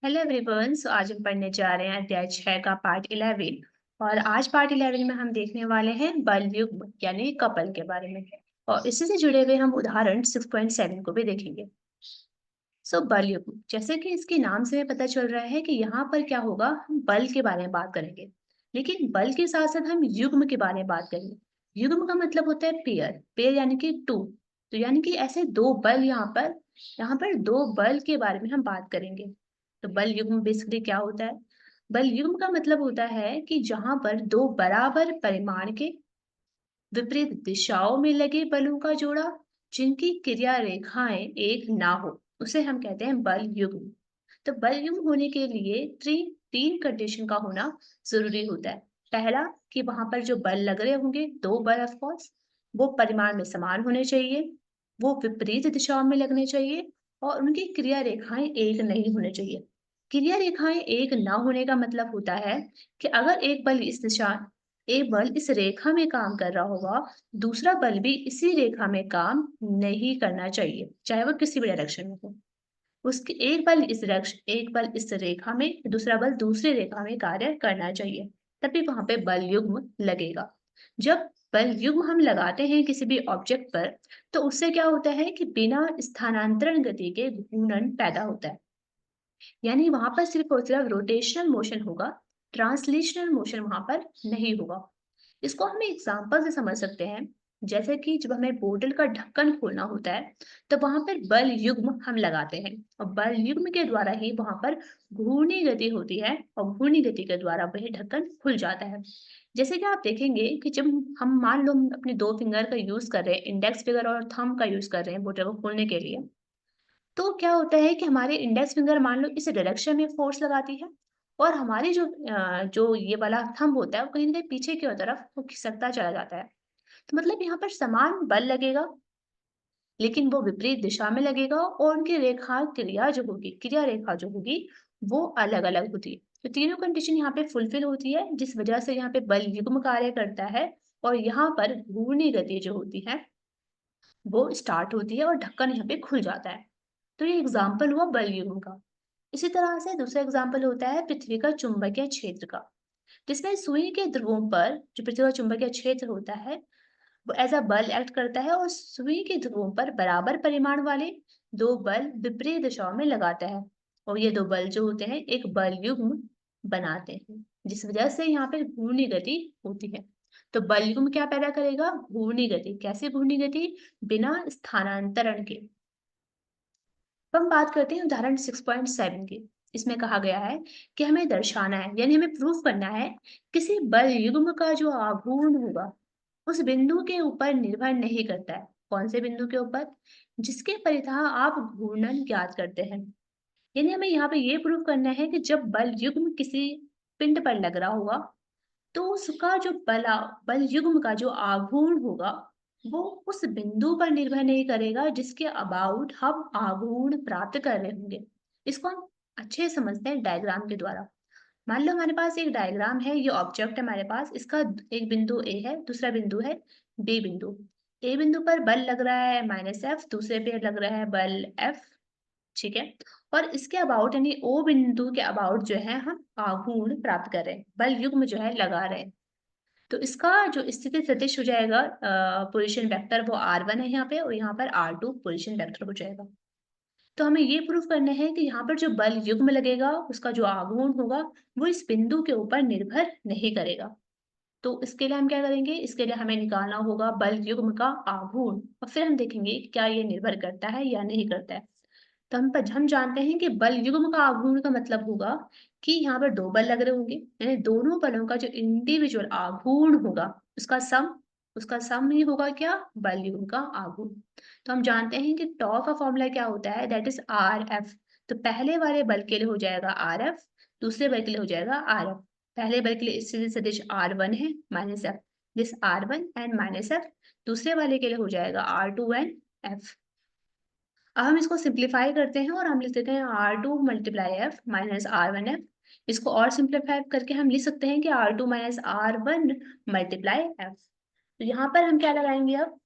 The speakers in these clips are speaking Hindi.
Hello everyone. आज हम पढ़ने जा रहे हैं अध्याय 6 का पार्ट 11। और आज पार्ट 11 में हम देखने वाले हैं बल युग्म यानी कपल के बारे में। और इसी से जुड़े हुए हम उदाहरण 6.7 को भी देखेंगे। बल युग्म, जैसे कि इसके नाम से पता चल रहा है कि यहाँ पर क्या होगा, हम बल के बारे में बात करेंगे। लेकिन बल के साथ साथ हम युग्म के बारे में बात करेंगे। युग्म का मतलब होता है पेयर, पेयर यानी कि टू। तो यानी कि ऐसे दो बल यहाँ पर दो बल के बारे में हम बात करेंगे। तो बल युग्म बेसिकली क्या होता है? बल युग्म का मतलब होता है कि जहां पर दो बराबर परिमाण के विपरीत दिशाओं में लगे बलों का जोड़ा, जिनकी क्रिया रेखाएं एक ना हो, उसे हम कहते हैं बल युग्म। तो बल युग्म होने के लिए तीन कंडीशन का होना जरूरी होता है। पहला, कि वहां पर जो बल लग रहे होंगे, दो बल ऑफ कोर्स, वो परिमाण में समान होने चाहिए, वो विपरीत दिशाओं में लगने चाहिए, और उनकी क्रिया रेखाएं एक नहीं होने चाहिए। क्रिया रेखाएं एक ना होने का मतलब होता है कि अगर एक बल इस रेखा में काम कर रहा होगा, दूसरा बल भी इसी रेखा में काम नहीं करना चाहिए, चाहे वो किसी भी डायरेक्शन में हो। उसके एक बल इस रेखा में, दूसरा बल दूसरी रेखा में कार्य करना चाहिए, तभी वहां पे बल युग्म लगेगा। जब बल युग्म हम लगाते हैं किसी भी ऑब्जेक्ट पर, तो उससे क्या होता है कि बिना स्थानांतरण गति के घूर्णन पैदा होता है। यानी वहां पर सिर्फ और सिर्फ रोटेशनल मोशन होगा, ट्रांसलेशनल मोशन वहां पर नहीं होगा। इसको हम एग्जांपल से समझ सकते हैं। जैसे कि जब हमें बोतल का ढक्कन खोलना होता है, तो वहां पर बल युग्म हम लगाते हैं, और बल युग्म के द्वारा ही वहां पर घूर्णी गति होती है, और घूर्णी गति के द्वारा वह ढक्कन खुल जाता है। जैसे कि आप देखेंगे कि जब हम मान लो हम अपने दो फिंगर का यूज कर रहे हैं, इंडेक्स फिंगर और थंब का यूज कर रहे हैं बोतल को खोलने के लिए, तो क्या होता है कि हमारे इंडेक्स फिंगर मान लो इस डायरेक्शन में फोर्स लगाती है, और हमारी जो ये वाला थंब होता है वो कहीं ना कहीं पीछे की तरफ वो खिसकता चला जाता है। तो मतलब यहाँ पर समान बल लगेगा, लेकिन वो विपरीत दिशा में लगेगा, और उनकी क्रिया रेखा जो होगी वो अलग अलग होती है। तो तीनों कंडीशन यहाँ पे फुलफिल होती है, जिस वजह से यहाँ पे बल युग्म कार्य करता है, और यहाँ पर घूर्णी गति जो होती है वो स्टार्ट होती है, और ढक्कन यहाँ पे खुल जाता है। तो ये एग्जाम्पल हुआ बल युग्म का। इसी तरह से दूसरा एग्जाम्पल होता है पृथ्वी का चुंबकीय क्षेत्र का, जिसमें सुई के ध्रुवों पर जो पृथ्वी का चुंबकीय क्षेत्र होता है वो एज अ बल एक्ट करता है, और सुई के ध्रुवों पर बराबर परिमाण वाले दो बल विपरीत दिशाओं में लगाता है, और ये दो बल जो होते हैं एक बल युग्म बनाते हैं, जिस वजह से यहाँ पे घूर्णी गति होती है। तो बल युग्म क्या पैदा करेगा? घूर्णी गति। कैसे घूर्णी गति? बिना स्थानांतरण के। अब हम बात करते हैं उदाहरण 6.7 की। इसमें कहा गया है कि हमें दर्शाना है, यानी हमें प्रूफ करना है, किसी बल युग्म का जो आघूर्ण होगा उस बिंदु के ऊपर निर्भर नहीं करता है। कौन से बिंदु के ऊपर? जिसके परितः आप घूर्णन ज्ञात करते हैं। यानी हमें यहाँ पे ये प्रूफ करना है कि जब बल युग्म किसी पिंड पर लग रहा होगा, तो उसका जो बल युग्म का जो आघूर्ण होगा वो उस बिंदु पर निर्भर नहीं करेगा जिसके अबाउट हम आघूर्ण प्राप्त कर रहे होंगे। इसको हम अच्छे से समझते हैं डायग्राम के द्वारा। मान लो हमारे पास एक डायग्राम है, ये ऑब्जेक्ट है हमारे पास, इसका एक बिंदु ए है, दूसरा बिंदु है बी बिंदु। ए बिंदु पर बल लग रहा है -F, दूसरे पे लग रहा है बल F। ठीक है। और इसके अबाउट यानी ओ बिंदु के अबाउट जो है हम आघूर्ण प्राप्त कर रहे हैं, बल युग्म जो है लगा रहे हैं। तो इसका जो स्थिति सदिश हो जाएगा, पोजीशन वेक्टर, वो r1 है यहाँ पे, और यहाँ पर r2 पोजीशन वेक्टर हो जाएगा। तो हमें ये प्रूफ करना है कि यहाँ पर जो बल युग्म लगेगा उसका जो आघूर्ण होगा वो इस बिंदु के ऊपर निर्भर नहीं करेगा। तो इसके लिए हम क्या करेंगे? इसके लिए हमें निकालना होगा बल युग्म का आघूर्ण, और फिर हम देखेंगे कि क्या ये निर्भर करता है या नहीं करता है। तो हम जानते हैं कि बल युग्म का आघूर्ण का मतलब होगा कि यहाँ पर दो बल लग रहे होंगे, यानी दोनों बलों का जो इंडिविजुअल आघूर्ण होगा उसका सम ही होगा क्या? बल युग्म का आघूर्ण। तो हम जानते हैं कि टॉ का फॉर्मूला क्या होता है, दैट इज आर एफ। तो पहले वाले बल के लिए हो जाएगा आर एफ, दूसरे बल के लिए हो जाएगा आर एफ। पहले बल के लिए स्थिति सदिश R1 है -F, this R1 and -F। दूसरे वाले के लिए हो जाएगा R2 एंड F। अब हम इसको सिंप्लीफाई करते हैं और हम लिख देते हैं R2 × F -R1F। इसको और सिंप्लीफाई करके हम लिख सकते हैं कि R2 - R1 × F। तो यहाँ पर हम क्या लगाएंगे? अब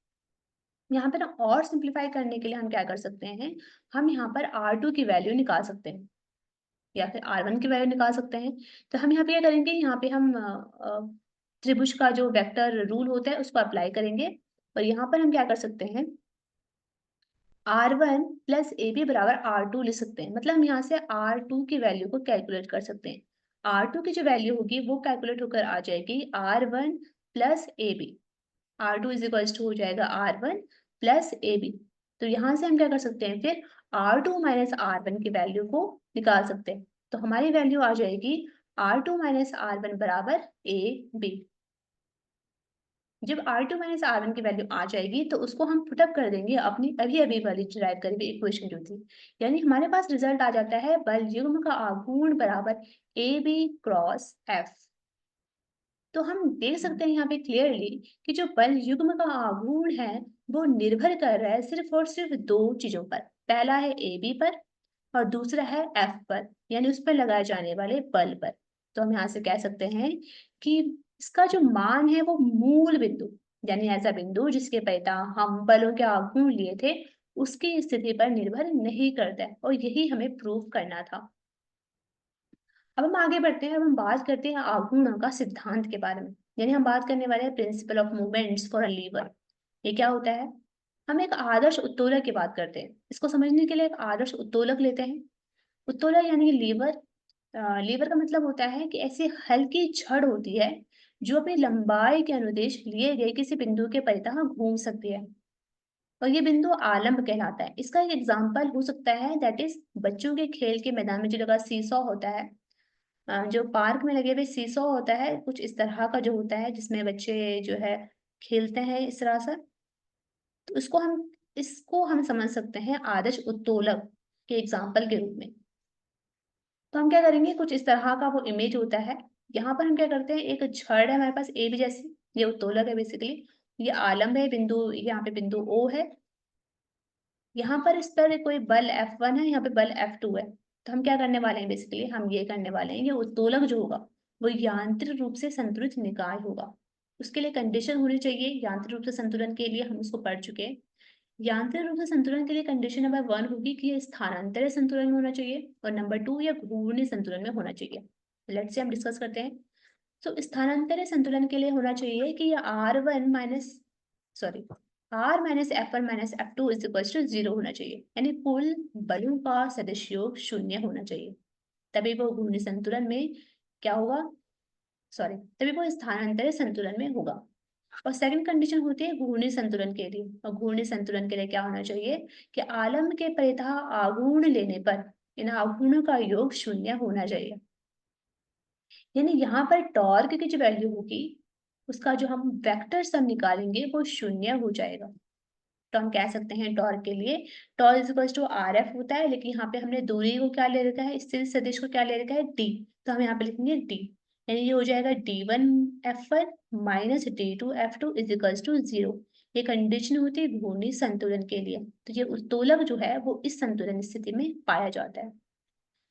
यहाँ पर और सिंप्लीफाई करने के लिए हम क्या कर सकते हैं, हम यहाँ पर R2 की वैल्यू निकाल सकते हैं। या फिर R1 की वैल्यू निकाल सकते हैं। तो हम यहाँ पे क्या करेंगे, यहाँ पे हम त्रिभुज का जो वेक्टर रूल होता है उसको अप्लाई करेंगे और यहाँ पर हम क्या कर सकते हैं, R1 प्लस AB बराबर R2 लिख सकते हैं। मतलब हम यहाँ से R2 की वैल्यू को कैलकुलेट कर सकते हैं। R2 की जो वैल्यू होगी वो कैलकुलेट होकर आ जाएगी R1 plus AB। R2 is equals to हो जाएगा R1 प्लस AB। तो यहाँ से हम क्या कर सकते हैं, फिर R2 माइनस R1 की वैल्यू को निकाल सकते हैं। तो हमारी वैल्यू आ जाएगी R2 माइनस R1 बराबर AB। जब R2 माइनस R1 की वैल्यू आ जाएगी तो उसको हम पुटअप कर देंगे अपनी अभी अभी वाली डिराइव करी हुई इक्वेशन जो थी। यानी हमारे पास रिजल्ट आ जाता है बल युग्म का आघूर्ण बराबर AB क्रॉस F। तो हम देख सकते हैं यहाँ पे क्लियरली कि जो बल युग्म का आघूर्ण है वो निर्भर कर रहा है सिर्फ और सिर्फ दो चीजों पर। पहला है AB पर और दूसरा है F पर, यानी उस पर लगाए जाने वाले बल पर। तो हम यहाँ से कह सकते हैं कि इसका जो मान है वो मूल बिंदु, यानी ऐसा बिंदु जिसके परिता हम बलों के आघूर्ण लिए थे उसकी स्थिति पर निर्भर नहीं करता है, और यही हमें प्रूव करना था। अब हम आगे बढ़ते हैं, अब हम बात करते हैं आघूर्णों का सिद्धांत के बारे में। यानी हम बात करने वाले हैं principle of movements for a lever. ये क्या होता है, हम एक आदर्श उत्तोलक की बात करते हैं। इसको समझने के लिए एक आदर्श उत्तोलक लेते हैं। उत्तोलक यानी लीवर। लीवर का मतलब होता है कि ऐसी हल्की छड़ होती है जो अपनी लंबाई के अनुदेश लिए गए किसी बिंदु के परितः घूम सकती है, और ये बिंदु आलंब कहलाता है। इसका एक एग्जाम्पल हो सकता है दैट इज बच्चों के खेल के मैदान में जो लगा सीसॉ होता है, जो पार्क में लगे हुए सीसॉ होता है कुछ इस तरह का जो होता है जिसमें बच्चे जो है खेलते हैं इस तरह से। तो इसको हम समझ सकते हैं आदर्श उत्तोलक के एग्जाम्पल के रूप में। तो हम क्या करेंगे, कुछ इस तरह का वो इमेज होता है। यहाँ पर हम क्या करते हैं, एक छड़ है हमारे पास ए बी जैसी, ये उत्तोलक है बेसिकली। ये आलम्ब है बिंदु, यहाँ पे बिंदु ओ है। यहाँ पर इस पर कोई बल F1 है, यहाँ पे बल F2 है। तो हम क्या करने वाले हैं, बेसिकली हम ये करने वाले हैं, ये उत्तोलक जो होगा वो यांत्रिक रूप से संतुलित निकाय होगा। उसके लिए कंडीशन होनी चाहिए यांत्रिक रूप से संतुलन के लिए, हम उसको पढ़ चुके हैं। यांत्रिक रूप से संतुलन के लिए कंडीशन नंबर 1 होगी कि ये स्थानांतरित संतुलन में होना चाहिए, और नंबर 2 या घूर्णी संतुलन में होना चाहिए। लेट्स से हम डिस्कस करते हैं। तो स्थानांतरित संतुलन के लिए होना चाहिए कि ये R minus F1 minus F2 is equal to 0 होना चाहिए, यानी कुल बलों का सदिश योग 0 होना चाहिए। तभी वो घूर्णी संतुलन में क्या होगा, तभी वो स्थानांतरित संतुलन में होगा। और सेकंड कंडीशन होती है घूर्णी संतुलन के लिए, और घूर्णी संतुलन के लिए क्या होना चाहिए कि आलम्ब के परितः आघूर्ण लेने पर इन आघूर्णों का योग 0 होना चाहिए। यानी यहाँ पर टॉर्क की जो वैल्यू होगी उसका जो हम वेक्टर सम निकालेंगे वो 0 हो जाएगा। तो हम कह सकते हैं टॉर्क के लिए torque is equal to R F होता है, लेकिन यहाँ पे हमने दूरी को क्या ले रखा है, स्थिर सदिश को क्या ले रखा है, डी। तो हम यहाँ पे लिखेंगे डी, यानी ये हो जाएगा D1 F1 minus D2 F2 is equal to 0। ये कंडीशन होती है घूर्णी संतुलन के लिए। तो ये उत्तोलक जो है वो इस संतुलन स्थिति में पाया जाता है।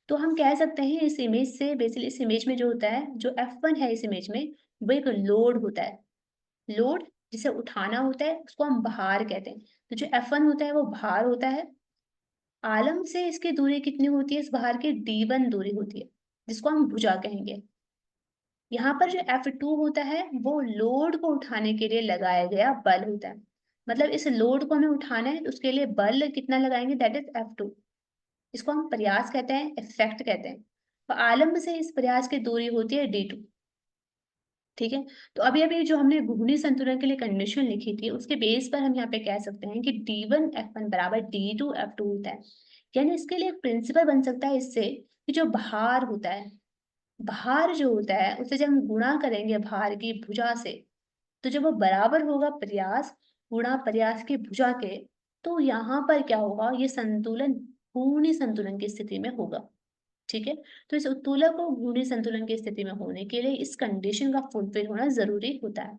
तो हम कह सकते हैं इस इमेज से, बेसिकली इस इमेज में जो होता है, जो F1 है इस इमेज में, वो एक लोड होता है। लोड जिसे उठाना होता है उसको हम भार कहते हैं। तो जो F1 होता है वो भार होता है। आलम से इसकी दूरी कितनी होती है, इस भार की D1 दूरी होती है, जिसको हम भुजा कहेंगे। यहाँ पर जो F2 होता है वो लोड को उठाने के लिए लगाया गया बल होता है। मतलब इस लोड को हमें उठाना है तो उसके लिए बल कितना लगाएंगे, दैट इज F2। इसको हम प्रयास कहते हैं, इफेक्ट कहते हैं। और आलम्ब से इस प्रयास की दूरी होती है D2। ठीक है, तो अभी अभी जो हमने घूर्णी संतुलन के लिए कंडीशन लिखी थी उसके बेस पर हम यहाँ पे कह सकते हैं कि D1 F1 बराबर D2 F2 होता है। यानी इसके लिए एक प्रिंसिपल बन सकता है इससे कि जो भार होता है, भार जो होता है उसे जब हम गुणा करेंगे भार की भुजा से, तो जब वो बराबर होगा प्रयास गुणा प्रयास की भुजा के, तो यहाँ पर क्या होगा, ये संतुलन घूर्णी संतुलन की स्थिति में होगा। ठीक है, तो इस उत्तोलक को घूर्णी संतुलन की स्थिति में होने के लिए इस कंडीशन का फुलफिल होना जरूरी होता है।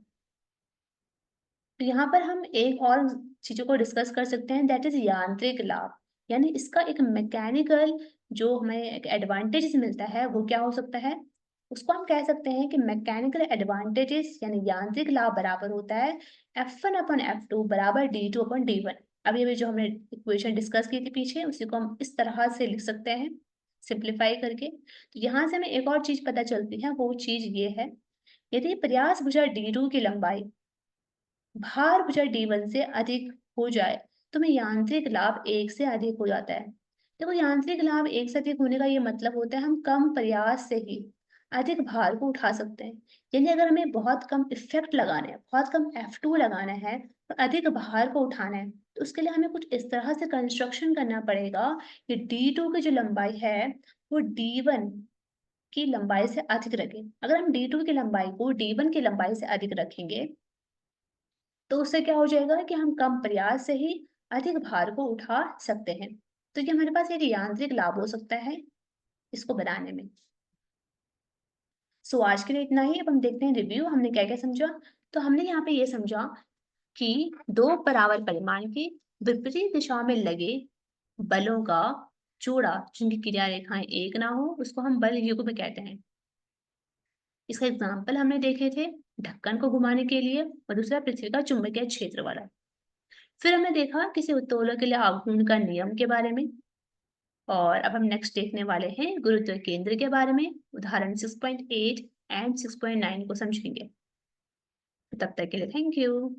तो यहाँ पर हम एक और चीजों को डिस्कस कर सकते हैं, दैट इज यांत्रिक लाभ। यानी इसका एक मैकेनिकल जो हमें एक एडवांटेज मिलता है वो क्या हो सकता है, उसको हम कह सकते हैं कि मैकेनिकल एडवांटेजेस यानी यांत्रिक लाभ बराबर होता है F1 अपन F2 बराबर D2 अपन D1। अभी अभी जो हमने इक्वेशन डिस्कस की थी पीछे, उसी को हम इस तरह से लिख सकते हैं सिंप्लीफाई करके। तो यहाँ से हमें एक और चीज पता चलती है, वो चीज ये है, यदि प्रयास भुजा D2 की लंबाई भार भुजा D1 से अधिक हो जाए तो में यांत्रिक लाभ 1 से अधिक हो जाता है। देखो यांत्रिक लाभ 1 से अधिक होने का ये मतलब होता है हम कम प्रयास से ही अधिक भार को उठा सकते हैं। यानी अगर हमें बहुत कम इफेक्ट लगाना है, बहुत कम F2 लगाना है और अधिक भार को उठाना है, तो उसके लिए हमें कुछ इस तरह से कंस्ट्रक्शन करना पड़ेगा कि D2 की जो लंबाई है वो D1 की लंबाई से अधिक रखें। अगर हम D2 की लंबाई को D1 की लंबाई से अधिक रखेंगे तो उससे क्या हो जाएगा कि हम कम प्रयास से ही अधिक भार को उठा सकते हैं। तो ये हमारे पास एक यांत्रिक लाभ हो सकता है इसको बनाने में। सो आज के लिए इतना ही। अब हम देखते हैं रिव्यू, हमने क्या क्या समझा। तो हमने यहाँ पे ये समझा कि दो बराबर परिमाण के विपरीत दिशा में लगे बलों का जोड़ा जिनकी क्रिया रेखाएं एक ना हो उसको हम बल युग्म कहते हैं। इसका एग्जाम्पल हमने देखे थे ढक्कन को घुमाने के लिए और दूसरा पृथ्वी का चुंबकीय क्षेत्र वाला। फिर हमने देखा किसी उत्तोलक के लिए आघूर्ण का नियम के बारे में। और अब हम नेक्स्ट देखने वाले हैं गुरुत्व केंद्र के बारे में, उदाहरण 6.8 एंड 6.9 को समझेंगे। तब तक के लिए थैंक यू।